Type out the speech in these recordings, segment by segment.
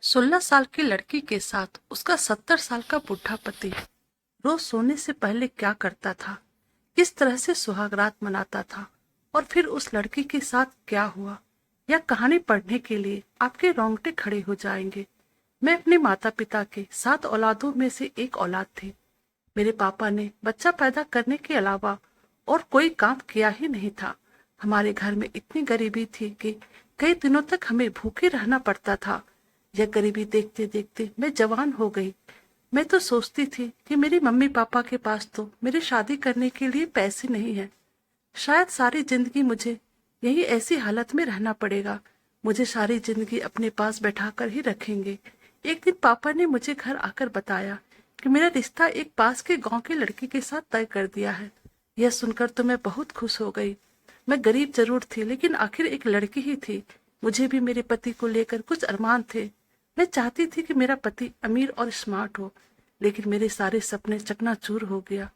16 साल की लड़की के साथ उसका 70 साल का बुढ़ा पति रोज सोने से पहले क्या करता था, किस तरह से सुहागरात मनाता था और फिर उस लड़की के साथ क्या हुआ, यह कहानी पढ़ने के लिए आपके रोंगटे खड़े हो जाएंगे। मैं अपने माता पिता के 7 औलादों में से एक औलाद थी। मेरे पापा ने बच्चा पैदा करने के अलावा और कोई काम किया ही नहीं था। हमारे घर में इतनी गरीबी थी कि कई दिनों तक हमें भूखे रहना पड़ता था। यह गरीबी देखते देखते मैं जवान हो गई। मैं तो सोचती थी कि मेरी मम्मी पापा के पास तो मेरी शादी करने के लिए पैसे नहीं है। शायद सारी जिंदगी मुझे यही ऐसी हालत में रहना पड़ेगा। मुझे सारी जिंदगी अपने पास बैठा कर ही रखेंगे। एक दिन पापा ने मुझे घर आकर बताया कि मेरा रिश्ता एक पास के गांव की लड़की के साथ तय कर दिया है। यह सुनकर तो मैं बहुत खुश हो गई। मैं गरीब जरूर थी, लेकिन आखिर एक लड़की ही थी। मुझे भी मेरे पति को लेकर कुछ अरमान थे। मैं चाहती थी कि मेरा पति अमीर और स्मार्ट हो, लेकिन मेरे सारे सपने चकनाचूर हो गया।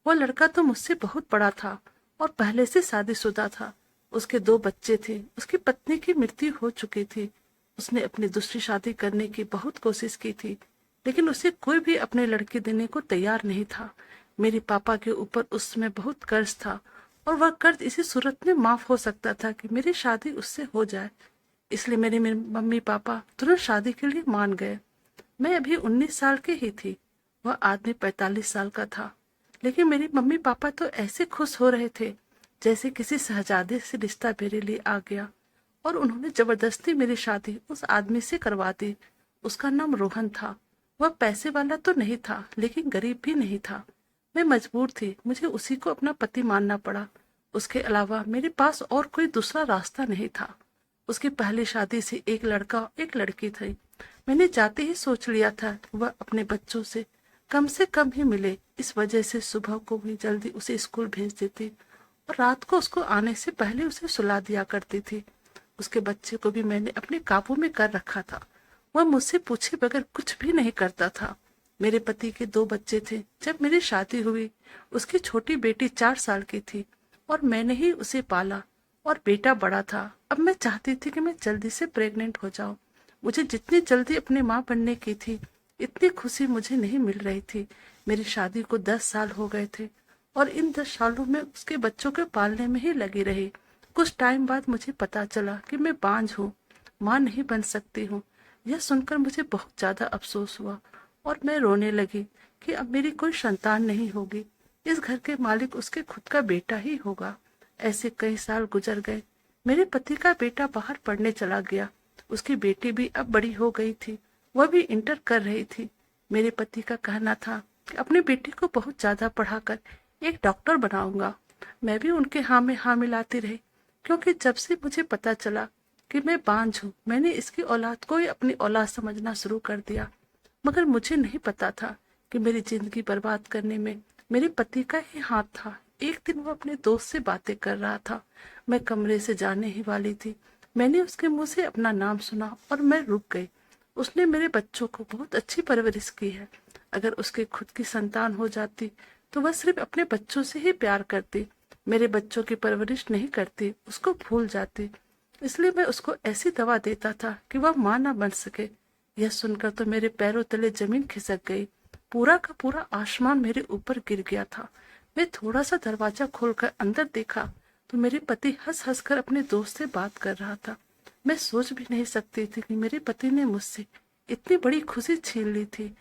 वो लड़का तो मुझसे बहुत बड़ा था और पहले से शादीशुदा था। उसके 2 बच्चे थे। उसकी पत्नी की मृत्यु हो चुकी थी। उसने अपनी दूसरी शादी करने की बहुत कोशिश की थी, लेकिन उसे कोई भी अपने लड़के देने को तैयार नहीं था। मेरे पापा के ऊपर उस समय बहुत कर्ज था और वह कर्ज इसी सूरत में माफ हो सकता था कि मेरी शादी उससे हो जाए। इसलिए मेरे मेरे मम्मी पापा तुरंत शादी के लिए मान गए। मैं अभी 19 साल की ही थी। वह आदमी 45 साल का था। लेकिन मेरे मम्मी पापा तो ऐसे खुश हो रहे थे जैसे किसी शहजादे से रिश्ता मेरे लिए आ गया, और उन्होंने जबरदस्ती मेरी शादी उस आदमी से करवा दी। उसका नाम रोहन था। वह पैसे वाला तो नहीं था, लेकिन गरीब भी नहीं था। मैं मजबूर थी, मुझे उसी को अपना पति मानना पड़ा। उसके अलावा मेरे पास और कोई दूसरा रास्ता नहीं था। उसकी पहली शादी से एक लड़का एक लड़की थी। मैंने जाते ही सोच लिया था कि वह अपने बच्चों से कम ही मिले। इस वजह से सुबह को भी जल्दी उसे स्कूल भेज देती और रात को उसको आने से पहले उसे सुला दिया करती थी। उसके बच्चे को भी मैंने अपने काबू में कर रखा था। वह मुझसे पूछे बगैर कुछ भी नहीं करता था। मेरे पति के 2 बच्चे थे। जब मेरी शादी हुई, उसकी छोटी बेटी 4 साल की थी और मैंने ही उसे पाला, और बेटा बड़ा था। अब मैं चाहती थी कि मैं जल्दी से प्रेग्नेंट हो जाऊं। मुझे जितनी जल्दी अपनी माँ बनने की थी, इतनी खुशी मुझे नहीं मिल रही थी। मेरी शादी को 10 साल हो गए थे और इन 10 सालों में उसके बच्चों के पालने में ही लगी रही। कुछ टाइम बाद मुझे पता चला कि मैं बांझ हूँ, माँ नहीं बन सकती हूँ। यह सुनकर मुझे बहुत ज्यादा अफसोस हुआ और मैं रोने लगी कि अब मेरी कोई संतान नहीं होगी। इस घर के मालिक उसके खुद का बेटा ही होगा। ऐसे कई साल गुजर गए। मेरे पति का बेटा बाहर पढ़ने चला गया। उसकी बेटी भी अब बड़ी हो गई थी। वह भी इंटर कर रही थी। मेरे पति का कहना था कि अपनी बेटी को बहुत ज्यादा पढ़ाकर एक डॉक्टर बनाऊंगा। मैं भी उनके हाँ में हाँ मिलाती रही, क्योंकि जब से मुझे पता चला कि मैं बांझ हूँ, मैंने इसकी औलाद को ही अपनी औलाद समझना शुरू कर दिया। मगर मुझे नहीं पता था कि मेरी जिंदगी बर्बाद करने में मेरे पति का ही हाथ था। एक दिन वो अपने दोस्त से बातें कर रहा था। मैं कमरे से जाने ही वाली थी। मैंने उसके मुंह से अपना नाम सुना और मैं रुक गई। उसने मेरे बच्चों को बहुत अच्छी परवरिश की है। अगर उसके खुद की संतान हो जाती तो वह सिर्फ अपने बच्चों से ही प्यार करती, मेरे बच्चों की परवरिश नहीं करती, उसको भूल जाती। इसलिए मैं उसको ऐसी दवा देता था कि वह मां ना बन सके। यह सुनकर तो मेरे पैरों तले जमीन खिसक गई। पूरा का पूरा आसमान मेरे ऊपर गिर गया था। मैं थोड़ा सा दरवाजा खोलकर अंदर देखा तो मेरे पति हंस हंस कर अपने दोस्त से बात कर रहा था। मैं सोच भी नहीं सकती थी कि मेरे पति ने मुझसे इतनी बड़ी खुशी छीन ली थी।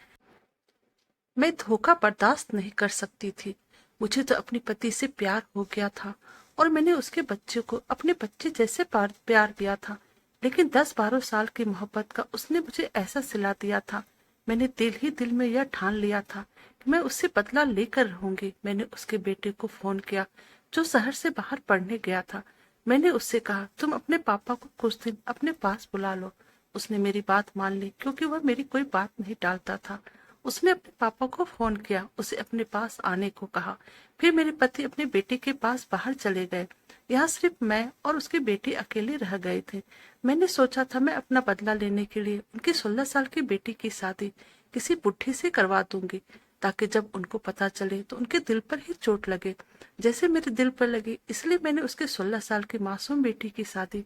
मैं धोखा बर्दाश्त नहीं कर सकती थी। मुझे तो अपने पति से प्यार हो गया था और मैंने उसके बच्चे को अपने बच्चे जैसे प्यार दिया था। लेकिन 10-12 साल की मोहब्बत का उसने मुझे ऐसा सिला दिया था। मैंने दिल ही दिल में यह ठान लिया था कि मैं उससे बदला लेकर रहूंगी। मैंने उसके बेटे को फोन किया, जो शहर से बाहर पढ़ने गया था। मैंने उससे कहा, तुम अपने पापा को कुछ दिन अपने पास बुला लो। उसने मेरी बात मान ली, क्योंकि वह मेरी कोई बात नहीं टालता था। उसने अपने पापा को फोन किया, उसे अपने पास आने को कहा। फिर मेरे पति अपने बेटे के पास बाहर चले गए। यहाँ सिर्फ मैं और उसकी बेटी अकेले रह गए थे। मैंने सोचा था मैं अपना बदला लेने के लिए उनकी 16 साल की बेटी की शादी किसी बुढ़ी से करवा दूंगी, ताकि जब उनको पता चले तो उनके दिल पर ही चोट लगे जैसे मेरे दिल पर लगी। इसलिए मैंने उसके 16 साल की मासूम बेटी की शादी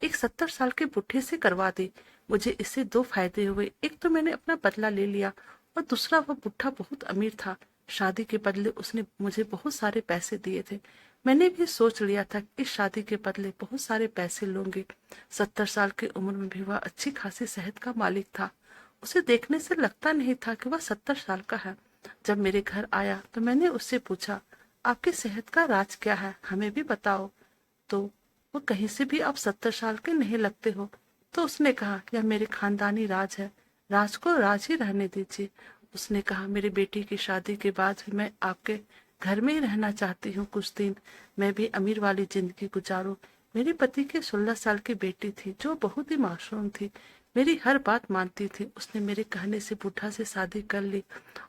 एक 70 साल के बुढ़े से करवा दी। मुझे इससे दो फायदे हुए, एक तो मैंने अपना बदला ले लिया और दूसरा वह बुढ़ा बहुत अमीर था। शादी के बदले उसने मुझे बहुत सारे पैसे दिए थे। मैंने भी सोच लिया था कि इस शादी के बदले बहुत सारे पैसे लूंगी। 70 साल की उम्र में भी वह अच्छी खासी सेहत का मालिक था। उसे देखने से लगता नहीं था कि वह 70 साल का है। जब मेरे घर आया तो मैंने उससे पूछा, आपकी सेहत का राज क्या है, हमें भी बताओ। तो वो, कहीं से भी आप 70 साल के नहीं लगते हो। तो उसने कहा, यह मेरे खानदानी राज है, राज को राज ही रहने दीजिए। उसने कहा, मेरी बेटी की शादी के बाद भी मैं आपके घर में ही रहना चाहती हूँ कुछ दिन। मैं भी अमीर वाली जिंदगी गुजारूं। मेरे पति की 16 साल की बेटी थी जो बहुत ही मासूम थी, मेरी हर बात मानती थी। उसने मेरे कहने से बुढ़ा से शादी कर ली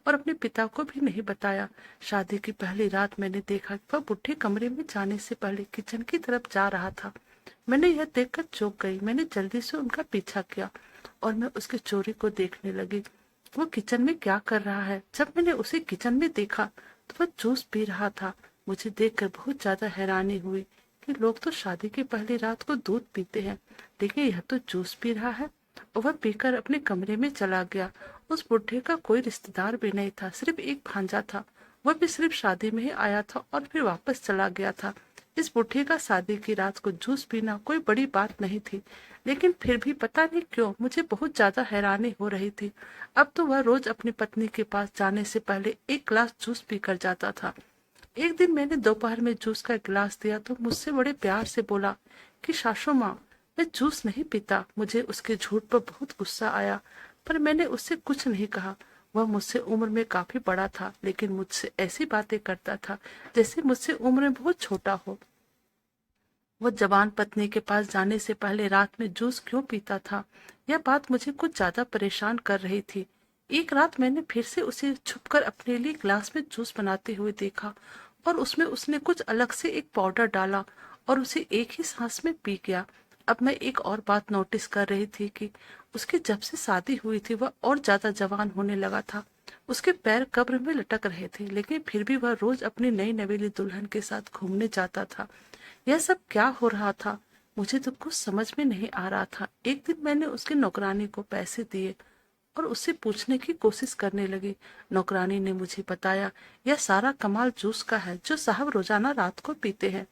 और अपने पिता को भी नहीं बताया। शादी की पहली रात मैंने देखा कि वह बुढ़े कमरे में जाने से पहले किचन की तरफ जा रहा था। मैंने यह देखकर चौंक गई। मैंने जल्दी से उनका पीछा किया और मैं उसकी चोरी को देखने लगी। वो किचन में क्या कर रहा है? जब मैंने उसे किचन में देखा तो वह जूस पी रहा था। मुझे देखकर बहुत ज्यादा हैरानी हुई कि लोग तो शादी की पहली रात को दूध पीते हैं, लेकिन यह तो जूस पी रहा है। और वह पीकर अपने कमरे में चला गया। उस बुढ़े का कोई रिश्तेदार भी नहीं था, सिर्फ एक भांजा था। वह भी सिर्फ शादी में ही आया था और फिर वापस चला गया था। इस बुढ़े का शादी की रात को जूस पीना कोई बड़ी बात नहीं थी, लेकिन फिर भी पता नहीं क्यों मुझे बहुत ज्यादा हैरानी हो रही थी। अब तो वह रोज अपनी पत्नी के पास जाने से पहले एक ग्लास जूस पीकर जाता था। एक दिन मैंने दोपहर में जूस का गिलास दिया तो मुझसे बड़े प्यार से बोला कि सासू माँ, मैं जूस नहीं पीता। मुझे उसके झूठ पर बहुत गुस्सा आया, पर मैंने उससे कुछ नहीं कहा। वह मुझसे उम्र में काफी बड़ा था, लेकिन मुझसे ऐसी बातें करता था जैसे मुझसे उम्र में बहुत छोटा हो। वह जवान पत्नी के पास जाने से पहले रात में जूस क्यों पीता था, यह बात मुझे कुछ ज्यादा परेशान कर रही थी। एक रात मैंने फिर से उसे छुपकर अपने लिए ग्लास में जूस बनाते हुए देखा और उसमें उसने कुछ अलग से एक पाउडर डाला और उसे एक ही सांस में पी गया। अब मैं एक और बात नोटिस कर रही थी कि उसकी जब से शादी हुई थी वह और ज्यादा जवान होने लगा था। उसके पैर कब्र में लटक रहे थे, लेकिन फिर भी वह रोज अपनी नई नवेली दुल्हन के साथ घूमने जाता था। यह सब क्या हो रहा था? मुझे तो कुछ समझ में नहीं आ रहा था। एक दिन मैंने उसकी नौकरानी को पैसे दिए और उससे पूछने की कोशिश करने लगी। नौकरानी ने मुझे बताया, यह सारा कमाल जूस का है जो साहब रोजाना रात को पीते हैं।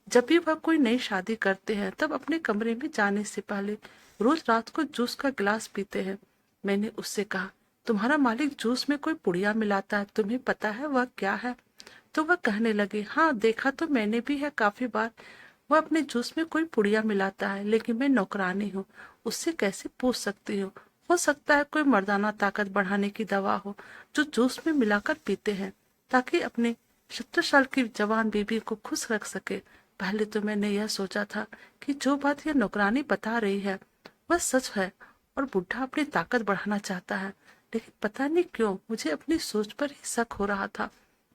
जब भी वह कोई नई शादी करते हैं तब अपने कमरे में जाने से पहले रोज रात को जूस का गिलास पीते हैं। मैंने उससे कहा, तुम्हारा मालिक जूस में कोई पुड़िया मिलाता है, तुम्हें पता है वह क्या है? तो वह कहने लगे, हाँ देखा तो मैंने भी है काफी बार। वह अपने जूस में कोई पुड़िया मिलाता है, लेकिन मैं नौकरानी हूँ, उससे कैसे पूछ सकती हूँ? हो सकता है कोई मर्दाना ताकत बढ़ाने की दवा हो जो जूस में मिलाकर पीते हैं, ताकि अपने 70 साल की जवान बीबी को खुश रख सके। पहले तो मैंने यह सोचा था कि जो बात यह नौकरानी बता रही है वह सच है और बुढ़ा अपनी ताकत बढ़ाना चाहता है, लेकिन पता नहीं क्यों मुझे अपनी सोच पर ही शक हो रहा था।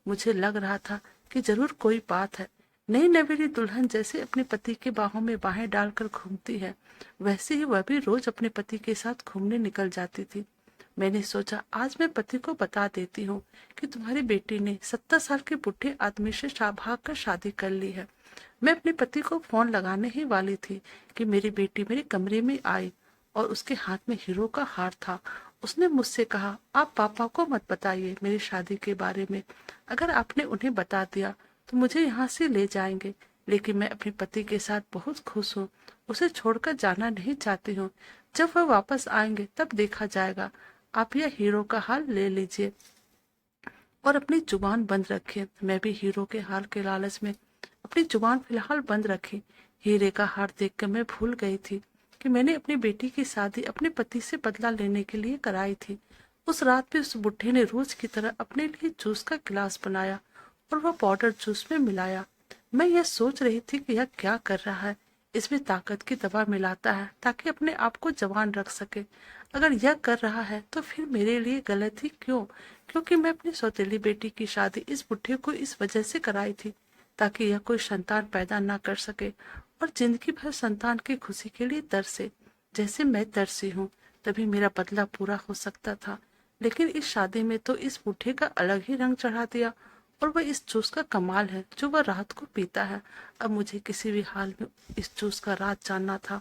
मुझे लग रहा था कि जरूर कोई बात है। नई नवेली दुल्हन जैसे अपने पति के बाहों में बाहें डालकर घूमती है, वैसे ही वह भी रोज अपने पति के साथ घूमने निकल जाती थी। मैंने सोचा, आज मैं पति को बता देती हूँ कि तुम्हारी बेटी ने 70 साल के बुढ़े आदमी से भाग कर शादी कर ली है। मैं अपने पति को फोन लगाने ही वाली थी कि मेरी बेटी मेरे कमरे में आई और उसके हाथ में हीरो का हार था। उसने मुझसे कहा, आप पापा को मत बताइए मेरी शादी के बारे में। अगर आपने उन्हें बता दिया तो मुझे यहाँ से ले जाएंगे, लेकिन मैं अपने पति के साथ बहुत खुश हूँ, उसे छोड़कर जाना नहीं चाहती हूँ। जब वह वापस आएंगे तब देखा जाएगा। आप यह हीरो का हार ले लीजिए और अपनी जुबान बंद रखें। मैं भी हीरो के हार के लालच में अपनी जुबान फिलहाल बंद रखी। हीरे का हार देखकर मैं भूल गई थी कि मैंने अपनी बेटी की शादी अपने पति से बदला लेने के लिए कराई थी। उस रात भी उस बुढ़े ने रोज की तरह अपने लिए जूस का गिलास बनाया और वह पाउडर जूस में मिलाया। मैं यह सोच रही थी कि यह क्या कर रहा है, इसमें ताकत की दवा मिलाता है ताकि अपने आप को जवान रख सके। अगर यह कर रहा है तो फिर मेरे लिए गलत ही क्यों? क्योंकि मैं अपनी सौतेली बेटी की शादी इस बुढ़े को इस वजह से कराई थी ताकि यह कोई संतान पैदा ना कर सके और जिंदगी भर संतान की खुशी के लिए तरसे, जैसे मैं तरसी हूँ। तभी मेरा बदला पूरा हो सकता था, लेकिन इस शादी में तो इस बूढ़े का अलग ही रंग चढ़ा दिया और वह इस जूस का कमाल है जो वह रात को पीता है। अब मुझे किसी भी हाल में इस जूस का राज जानना था।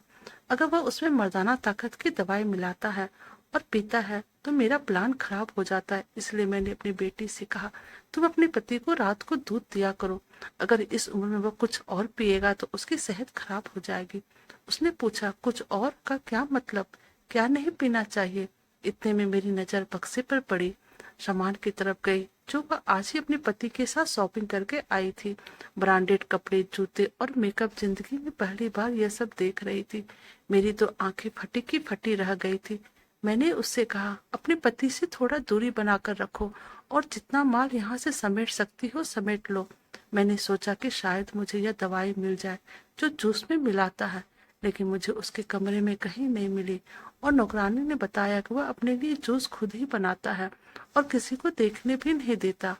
अगर वह उसमें मर्दाना ताकत की दवाई मिलाता है और पीता है तो मेरा प्लान खराब हो जाता है। इसलिए मैंने अपनी बेटी से कहा, तुम अपने पति को रात को दूध दिया करो। अगर इस उम्र में वह कुछ और पिएगा तो उसकी सेहत खराब हो जाएगी। उसने पूछा, कुछ और का क्या मतलब? क्या नहीं पीना चाहिए? इतने में मेरी नजर बक्से पर पड़ी। सामान की तरफ गई जो वह आज ही अपने पति के साथ शॉपिंग करके आई थी। ब्रांडेड कपड़े, जूते और मेकअप। जिंदगी में पहली बार यह सब देख रही थी। मेरी तो आंखें फटी की फटी रह गई थी। मैंने उससे कहा, अपने पति से थोड़ा दूरी बनाकर रखो और जितना माल यहाँ से समेट सकती हो समेट लो। मैंने सोचा कि शायद मुझे यह दवाई मिल जाए जो जूस में मिलाता है, लेकिन मुझे उसके कमरे में कहीं नहीं मिली और नौकरानी ने बताया कि वह अपने लिए जूस खुद ही बनाता है और किसी को देखने भी नहीं देता।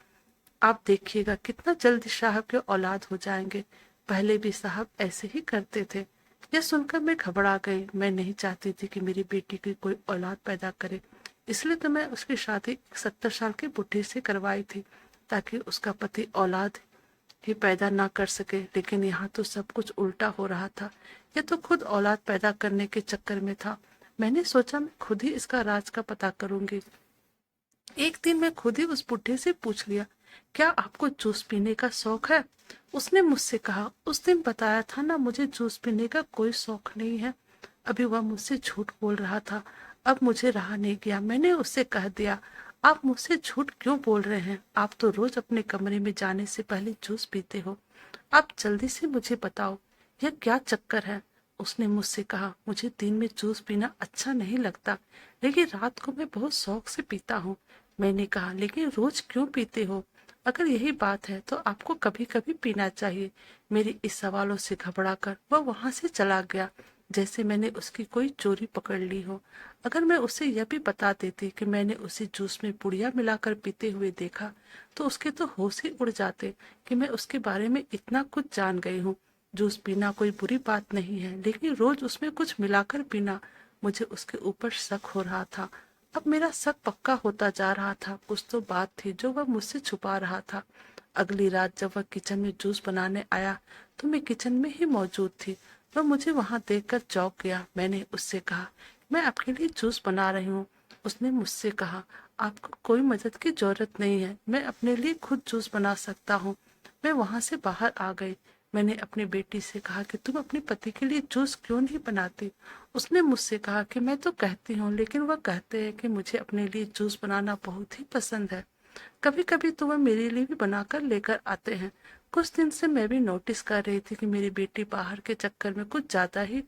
आप देखिएगा कितना जल्दी साहब के औलाद हो जाएंगे। पहले भी साहब ऐसे ही करते थे। यह सुनकर मैं घबरा गई। मैं नहीं चाहती थी कि मेरी बेटी की कोई औलाद पैदा करे, इसलिए तो मैं उसकी शादी 70 साल के बुढ़े से करवाई थी ताकि उसका पति औलाद ही पैदा ना कर सके। लेकिन यहाँ तो सब कुछ उल्टा हो रहा था। यह तो खुद औलाद पैदा करने के चक्कर में था। मैंने सोचा मैं खुद ही इसका राज का पता करूंगी। एक दिन मैं खुद ही उस बुढ़े से पूछ लिया, क्या आपको जूस पीने का शौक है? उसने मुझसे कहा, उस दिन बताया था ना, मुझे जूस पीने का कोई शौक नहीं है। अभी वह मुझसे झूठ बोल रहा था। अब मुझे रहा नहीं गया। मैंने उससे कह दिया, आप मुझसे झूठ क्यों बोल रहे हैं? आप तो रोज अपने कमरे में जाने से पहले जूस पीते हो। आप जल्दी से मुझे बताओ, यह क्या चक्कर है? उसने मुझसे कहा, मुझे दिन में जूस पीना अच्छा नहीं लगता, लेकिन रात को मैं बहुत शौक से पीता हूँ। मैंने कहा, लेकिन रोज क्यों पीते हो? अगर यही बात है तो आपको कभी कभी पीना चाहिए। मेरे इस सवालों से घबराकर वह वहां से चला गया, जैसे मैंने उसकी कोई चोरी पकड़ ली हो। अगर मैं उसे यह भी बता देती कि मैंने उसे जूस में पुड़िया मिलाकर पीते हुए देखा तो उसके तो होश ही उड़ जाते कि मैं उसके बारे में इतना कुछ जान गई हूँ। जूस पीना कोई बुरी बात नहीं है, लेकिन रोज उसमें कुछ मिलाकर पीना, मुझे उसके ऊपर शक हो रहा था। अब मेरा शक पक्का होता जा रहा था। कुछ तो बात थी जो वह मुझसे छुपा रहा था। अगली रात जब वह किचन में जूस बनाने आया तो मैं किचन में ही मौजूद थी। वह मुझे वहां देखकर चौंक गया। मैंने उससे कहा, मैं आपके लिए जूस बना रही हूँ। उसने मुझसे कहा, आपको कोई मदद की जरूरत नहीं है, मैं अपने लिए खुद जूस बना सकता हूँ। मैं वहां से बाहर आ गई। मैंने अपनी बेटी से कहा कि तुम अपने पति के लिए जूस क्यों नहीं बनाती? उसने मुझसे कहा कि मैं तो कहती हूँ, लेकिन वह कहते हैं कि मुझे अपने लिए जूस बनाना बहुत ही पसंद है। कभी कभी तो वह मेरे लिए भी बनाकर लेकर आते हैं। कुछ दिन से मैं भी नोटिस कर रही थी कि मेरी बेटी बाहर के चक्कर में कुछ ज्यादा ही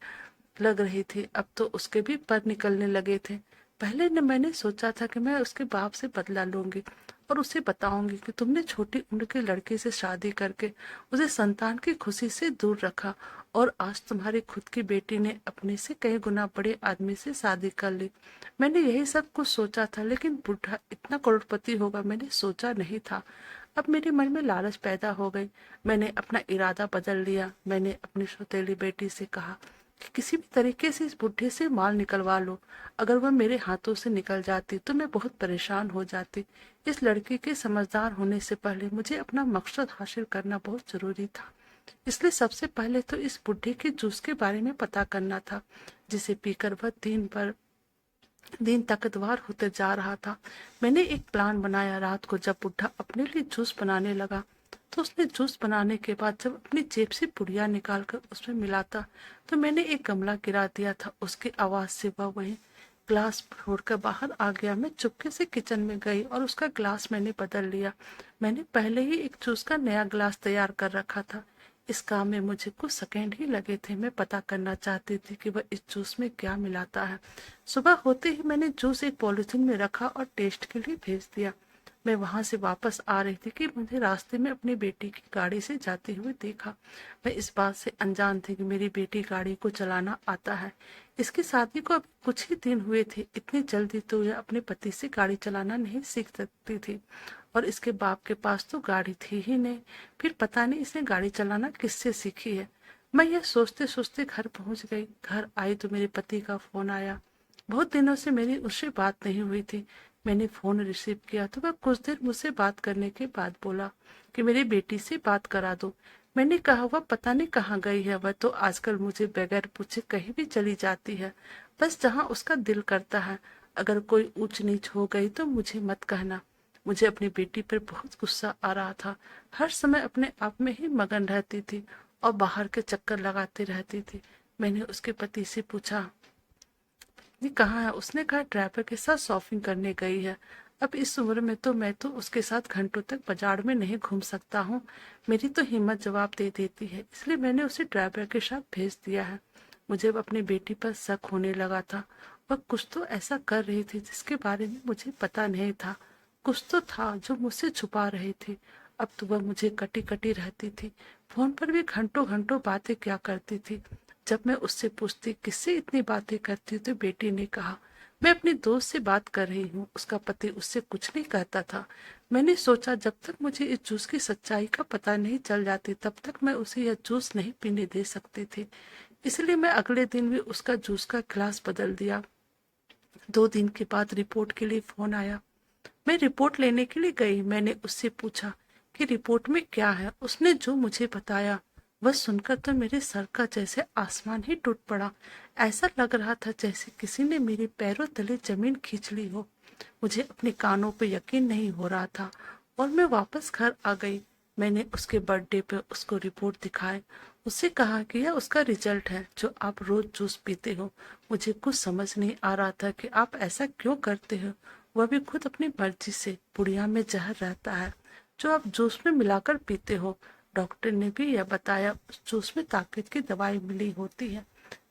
लग रही थी। अब तो उसके भी पर निकलने लगे थे। पहले न मैंने सोचा था कि मैं उसके बाप से बदला लूंगी और उसे बताऊंगी कि तुमने छोटी उम्र के लड़के से शादी करके उसे संतान की खुशी से दूर रखा और आज तुम्हारी खुद की बेटी ने अपने से कई गुना बड़े आदमी से शादी कर ली। मैंने यही सब कुछ सोचा था, लेकिन बुढ़ा इतना करोड़पति होगा मैंने सोचा नहीं था। अब मेरे मन में लालच पैदा हो गई। मैंने अपना इरादा बदल लिया। मैंने अपनी सौतेली बेटी से कहा कि किसी भी तरीके से इस बुढ़े से माल निकलवा लो। अगर वह मेरे हाथों से निकल जाती तो मैं बहुत परेशान हो जाती। इस लड़के के समझदार होने से पहले मुझे अपना मकसद हासिल करना बहुत जरूरी था। इसलिए सबसे पहले तो इस बुढ़े के जूस के बारे में पता करना था, जिसे पीकर वह दिन ताकतवर होते जा रहा था। मैंने एक प्लान बनाया। रात को जब बुढ़ा अपने लिए जूस बनाने लगा तो उसने जूस बनाने के बाद जब अपनी जेब से पुड़िया निकालकर उसमें मिलाता तो मैंने एक गमला गिरा दिया था। उसकी आवाज से वह वही ग्लास छोड़कर बाहर आ गया। मैं चुपके से किचन में गई और उसका ग्लास मैंने बदल लिया। मैंने पहले ही एक जूस का नया ग्लास तैयार कर रखा था। इस काम में मुझे कुछ सेकंड ही लगे थे। मैं पता करना चाहती थी कि वह इस जूस में क्या मिलाता है। सुबह होते ही मैंने जूस एक पॉलिथीन में रखा और टेस्ट के लिए भेज दिया। मैं वहां से वापस आ रही थी कि मुझे रास्ते में अपनी बेटी की गाड़ी से जाते हुए देखा। मैं इस बात से अनजान थी कि मेरी बेटी गाड़ी को चलाना आता है। इसकी शादी को अभी कुछ ही दिन हुए थे। इतनी जल्दी तो यह अपने पति से गाड़ी चलाना नहीं सीख सकती थी और इसके बाप के पास तो गाड़ी थी ही नहीं। फिर पता नहीं इसने गाड़ी चलाना किससे सीखी है। मैं यह सोचते सोचते घर पहुंच गई। घर आई तो मेरे पति का फोन आया। बहुत दिनों से मेरी उससे बात नहीं हुई थी। मैंने फोन रिसीव किया तो वह कुछ देर मुझसे बात करने के बाद बोला कि मेरी बेटी से बात करा दो। मैंने कहा वह पता नहीं कहाँ गई है, वह तो आजकल मुझे बगैर पूछे कहीं भी चली जाती है, बस जहाँ उसका दिल करता है। अगर कोई ऊंच नीच हो गई तो मुझे मत कहना। मुझे अपनी बेटी पर बहुत गुस्सा आ रहा था। हर समय अपने आप में ही मगन रहती थी और बाहर के चक्कर लगाती रहती थी। मैंने उसके पति से पूछा ये कहाँ है? उसने कहा ड्राइवर के साथ शॉपिंग करने गई है। अब इस उम्र में तो मैं तो उसके साथ घंटों तक बाजार में नहीं घूम सकता हूँ। मेरी तो हिम्मत जवाब दे देती है, इसलिए मैंने उसे ड्राइवर के साथ भेज दिया है। मुझे अब अपनी बेटी पर शक होने लगा था। वह कुछ तो ऐसा कर रही थी जिसके बारे में मुझे पता नहीं था। कुछ तो था जो मुझसे छुपा रही थी। अब तो वह मुझे कटी कटी रहती थी। फोन पर भी घंटों घंटों बातें क्या करती थी। जब मैं उससे पूछती किससे इतनी बातें करती तो बेटी ने कहा मैं अपनी दोस्त से बात कर रही हूँ। उसका पति उससे कुछ नहीं कहता था। मैंने सोचा जब तक मुझे इस जूस की सच्चाई का पता नहीं चल जाती तब तक मैं उसे यह जूस नहीं पीने दे सकती थी। इसलिए मैं अगले दिन भी उसका जूस का गिलास बदल दिया। 2 दिन के बाद रिपोर्ट के लिए फोन आया। मैं रिपोर्ट लेने के लिए गई। मैंने उससे पूछा कि रिपोर्ट में क्या है। उसने जो मुझे बताया वह सुनकर तो मेरे सर का जैसे आसमान ही टूट पड़ा। ऐसा लग रहा था जैसे किसी ने मेरे पैरों तले जमीन खींच ली हो। मुझे अपने कानों पर यकीन नहीं हो रहा था और मैं वापस घर आ गई। मैंने उसके बर्थडे पे उसको रिपोर्ट दिखाए। उससे कहा कि यह उसका रिजल्ट है जो आप रोज जूस पीते हो। मुझे कुछ समझ नहीं आ रहा था कि आप ऐसा क्यों करते हो। वह भी खुद अपनी मर्जी से। पुड़िया में जहर रहता है जो आप जूस में मिलाकर पीते हो। डॉक्टर ने भी यह बताया उस जूस में ताकत की दवाई मिली होती है,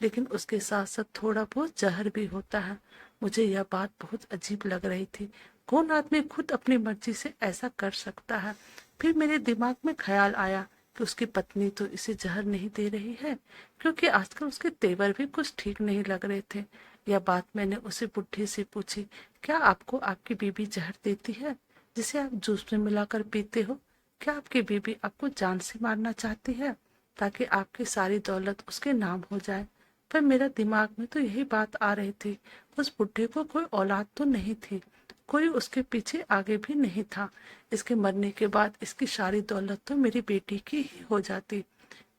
लेकिन उसके साथ साथ थोड़ा बहुत जहर भी होता है। मुझे यह बात बहुत अजीब लग रही थी। कौन आदमी खुद अपनी मर्जी से ऐसा कर सकता है। फिर मेरे दिमाग में ख्याल आया कि उसकी पत्नी तो इसे जहर नहीं दे रही है, क्योंकि आजकल उसके तेवर भी कुछ ठीक नहीं लग रहे थे। यह बात मैंने उसे बुढ़े से पूछी, क्या आपको आपकी बीबी जहर देती है जिसे आप जूस में मिलाकर पीते हो? क्या आपकी बीबी आपको जान से मारना चाहती है ताकि आपकी सारी दौलत उसके नाम हो जाए? पर मेरा दिमाग में तो यही बात आ रही थी। उस बुढ़े को कोई औलाद तो नहीं थी, कोई उसके पीछे आगे भी नहीं था। इसके मरने के बाद इसकी सारी दौलत तो मेरी बेटी की ही हो जाती।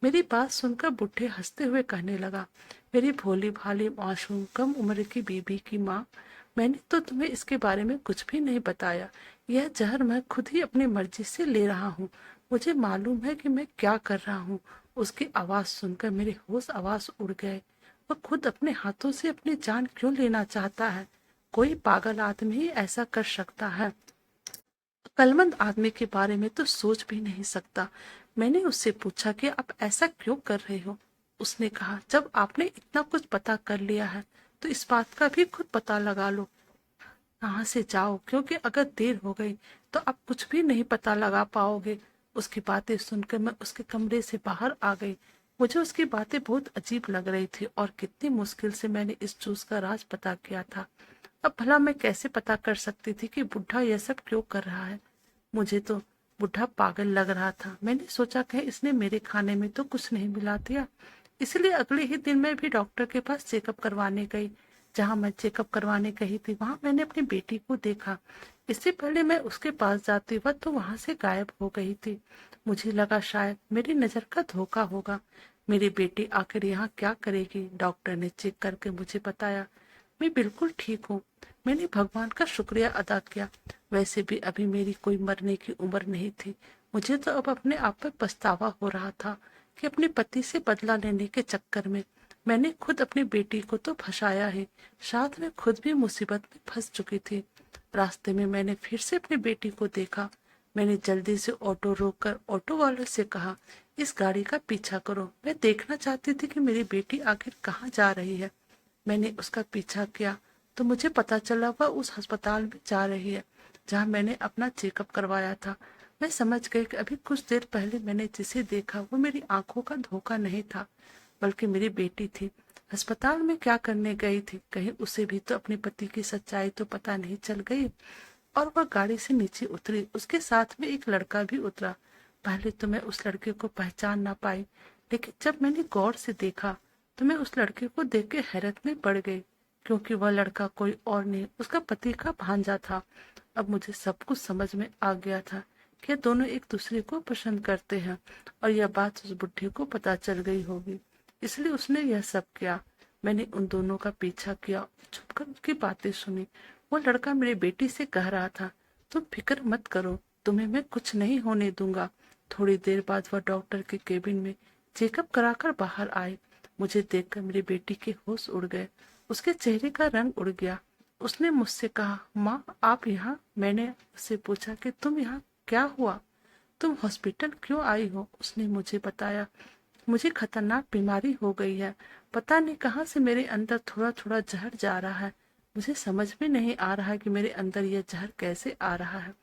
मेरी बात सुनकर बुढ़े हंसते हुए कहने लगा, मेरी भोली भाली मासूम कम उम्र की बीबी की माँ, मैंने तो तुम्हें इसके बारे में कुछ भी नहीं बताया। यह जहर मैं खुद ही अपनी मर्जी से ले रहा हूँ। मुझे मालूम है कि मैं क्या कर रहा हूँ। उसकी आवाज सुनकर मेरे होश आवाज उड़ गए। वह खुद अपने हाथों से अपनी जान क्यों लेना चाहता है? कोई पागल आदमी ही ऐसा कर सकता है। अक्लमंद आदमी के बारे में तो सोच भी नहीं सकता। मैंने उससे पूछा कि आप ऐसा क्यों कर रहे हो? उसने कहा जब आपने इतना कुछ पता कर लिया है तो इस बात का भी खुद पता लगा लो। यहाँ से जाओ, क्योंकि अगर देर हो गई तो आप कुछ भी नहीं पता लगा पाओगे। उसकी बातें सुनकर मैं उसके कमरे से बाहर आ गई। मुझे उसकी बातें बहुत अजीब लग रही थी और कितनी मुश्किल से मैंने इस जूस का राज पता किया था। अब भला मैं कैसे पता कर सकती थी कि बुढ़ा यह सब क्यों कर रहा है? मुझे तो बुढ़ा पागल लग रहा था। मैंने सोचा कहीं इसने मेरे खाने में तो कुछ नहीं मिला दिया। इसलिए अगले ही दिन मैं भी डॉक्टर के पास चेकअप करवाने गई। जहां मैं चेकअप करवाने गई थी वहां मैंने अपनी बेटी को देखा। इससे पहले मैं उसके पास जाती वह तो वहां से गायब हो गई थी। मुझे लगा शायद मेरी नजर का धोखा होगा। मेरी बेटी आखिर यहाँ क्या करेगी? डॉक्टर ने चेक करके मुझे बताया मैं बिल्कुल ठीक हूँ। मैंने भगवान का शुक्रिया अदा किया। वैसे भी अभी मेरी कोई मरने की उम्र नहीं थी। मुझे तो अब अपने आप पर पछतावा हो रहा था कि अपने पति से बदला लेने के चक्कर में मैंने खुद अपनी बेटी को तो फंसाया है, साथ में खुद भी मुसीबत में फंस चुकी थी। रास्ते में मैंने फिर से अपनी बेटी को देखा। मैंने जल्दी से ऑटो रोककर ऑटो वाले से कहा इस गाड़ी का पीछा करो। मैं देखना चाहती थी कि मेरी बेटी आखिर कहाँ जा रही है। मैंने उसका पीछा किया तो मुझे पता चला वह उस अस्पताल में जा रही है जहां मैंने अपना चेकअप करवाया था। मैं समझ गई कि अभी कुछ देर पहले मैंने जिसे देखा वो मेरी आंखों का धोखा नहीं था, बल्कि मेरी बेटी थी। अस्पताल में क्या करने गई थी? कहीं उसे भी तो अपने पति की सच्चाई तो पता नहीं चल गई। और वह गाड़ी से नीचे उतरी। उसके साथ में एक लड़का भी उतरा। पहले तो मैं उस लड़के को पहचान ना पाई, लेकिन जब मैंने गौर से देखा तो मैं उस लड़के को देख के हैरत में पड़ गई, क्योंकि वह लड़का कोई और नहीं, उसका पति का भांजा था। अब मुझे सब कुछ समझ में आ गया था कि ये दोनों एक दूसरे को पसंद करते हैं, और यह बात उस बुढ़े को पता चल गई होगी, इसलिए उसने यह सब किया। मैंने उन दोनों का पीछा किया, छुपकर उसकी बातें सुनी। वो लड़का मेरी बेटी से कह रहा था, तुम फिक्र मत करो, तुम्हें मैं कुछ नहीं होने दूंगा। थोड़ी देर बाद वह डॉक्टर के केबिन में चेकअप कराकर बाहर आए। मुझे देखकर मेरी बेटी के होश उड़ गए, उसके चेहरे का रंग उड़ गया। उसने मुझसे कहा, माँ आप यहाँ? मैंने उससे पूछा कि तुम यहाँ क्या हुआ, तुम हॉस्पिटल क्यों आई हो? उसने मुझे बताया, मुझे खतरनाक बीमारी हो गई है, पता नहीं कहाँ से मेरे अंदर थोड़ा थोड़ा जहर जा रहा है। मुझे समझ में नहीं आ रहा है कि मेरे अंदर यह जहर कैसे आ रहा है।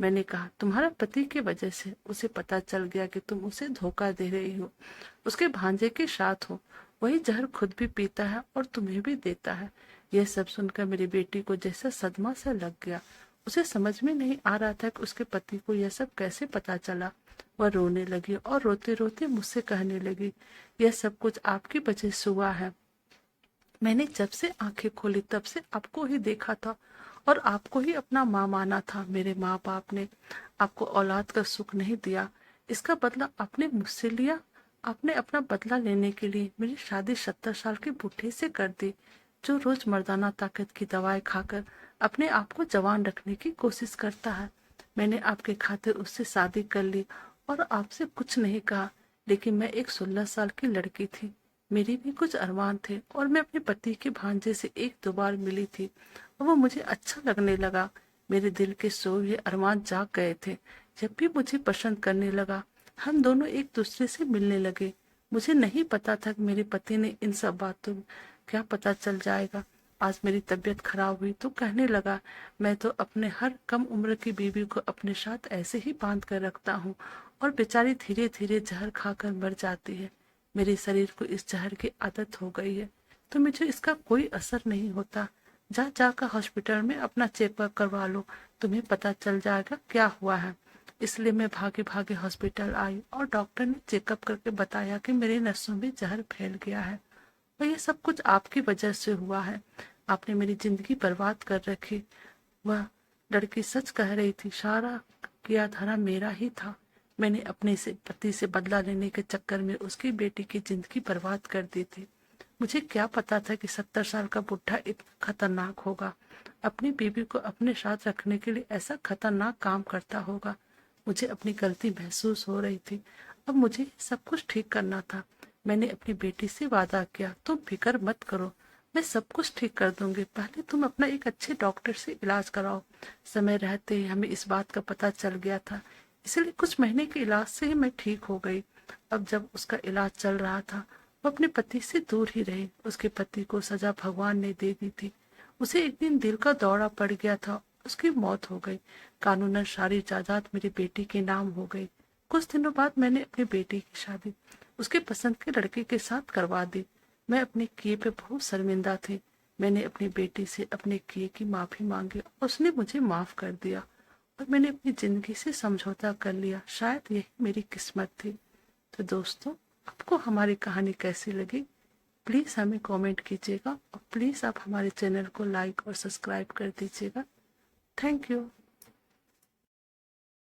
मैंने कहा, तुम्हारा पति की वजह से उसे पता चल गया कि तुम उसे धोखा दे रही हो, उसके भांजे के साथ हो। वही जहर खुद भी पीता है और तुम्हें भी देता है। यह सब सुनकर मेरी बेटी को जैसा सदमा सा लग गया। उसे समझ में नहीं आ रहा था कि उसके पति को यह सब कैसे पता चला। वह रोने लगी और रोते रोते मुझसे कहने लगी, यह सब कुछ आपकी वजह से हुआ है। मैंने जब से आंखें खोली तब से आपको ही देखा था और आपको ही अपना माँ माना था। मेरे माँ बाप ने आपको औलाद का सुख नहीं दिया, इसका बदला आपने मुझसे लिया। आपने अपना बदला लेने के लिए मेरी शादी 70 साल के बूढ़े से कर दी, जो रोज मर्दाना ताकत की दवाएं खाकर अपने आप को जवान रखने की कोशिश करता है। मैंने आपके खातिर उससे शादी कर ली और आपसे कुछ नहीं कहा, लेकिन मैं एक 16 साल की लड़की थी, मेरी भी कुछ अरमान थे और मैं अपने पति के भांजे से एक दो बार मिली थी और वो मुझे अच्छा लगने लगा। मेरे दिल के सोए हुए अरमान जाग गए थे। जब भी मुझे पसंद करने लगा, हम दोनों एक दूसरे से मिलने लगे। मुझे नहीं पता था कि मेरे पति ने इन सब बातों क्या पता चल जाएगा। आज मेरी तबीयत खराब हुई तो कहने लगा, मैं तो अपने हर कम उम्र की बीवी को अपने साथ ऐसे ही बांध कर रखता हूँ और बेचारी धीरे धीरे जहर खाकर मर जाती है। मेरे शरीर को इस जहर की आदत हो गई है, तो मुझे इसका कोई असर नहीं होता। जा जाकर हॉस्पिटल में अपना चेकअप करवा लो, तुम्हें पता चल जाएगा क्या हुआ है। इसलिए मैं भागे भागे हॉस्पिटल आई और डॉक्टर ने चेकअप करके बताया कि मेरे नसों में जहर फैल गया है और ये सब कुछ आपकी वजह से हुआ है। आपने मेरी जिंदगी बर्बाद कर रखी। वह लड़की सच कह रही थी, सारा किया धरा मेरा ही था। मैंने अपने से पति से बदला लेने के चक्कर में उसकी बेटी की जिंदगी बर्बाद कर दी थी। मुझे क्या पता था कि 70 साल का बुढ़ा इतना खतरनाक होगा, अपनी बीवी को अपने साथ रखने के लिए ऐसा खतरनाक काम करता होगा। मुझे अपनी गलती महसूस हो रही थी। अब मुझे सब कुछ ठीक करना था। मैंने अपनी बेटी से वादा किया, तुम फिक्र मत करो, मैं सब कुछ ठीक कर दूंगी, पहले तुम अपना एक अच्छे डॉक्टर से इलाज कराओ। समय रहते ही हमें इस बात का पता चल गया था, इसलिए कुछ महीने के इलाज से ही मैं ठीक हो गई। अब जब उसका इलाज चल रहा था, वो अपने पति से दूर ही रही। उसके पति को सजा भगवान ने दे दी थी। उसे एक दिन दिल का दौरा पड़ गया था, उसकी मौत हो गई। कानूनन सारी जायदाद मेरी बेटी के नाम हो गई। कुछ दिनों बाद मैंने अपनी बेटी की शादी उसके पसंद के लड़के के साथ करवा दी। मैं अपने किए पे बहुत शर्मिंदा थी। मैंने अपनी बेटी से अपने किए की माफी मांगी और उसने मुझे माफ कर दिया और मैंने अपनी जिंदगी से समझौता कर लिया। शायद यही मेरी किस्मत थी। तो दोस्तों, आपको हमारी कहानी कैसी लगी, प्लीज़ हमें कमेंट कीजिएगा और प्लीज़ आप हमारे चैनल को लाइक और सब्सक्राइब कर दीजिएगा। Thank you.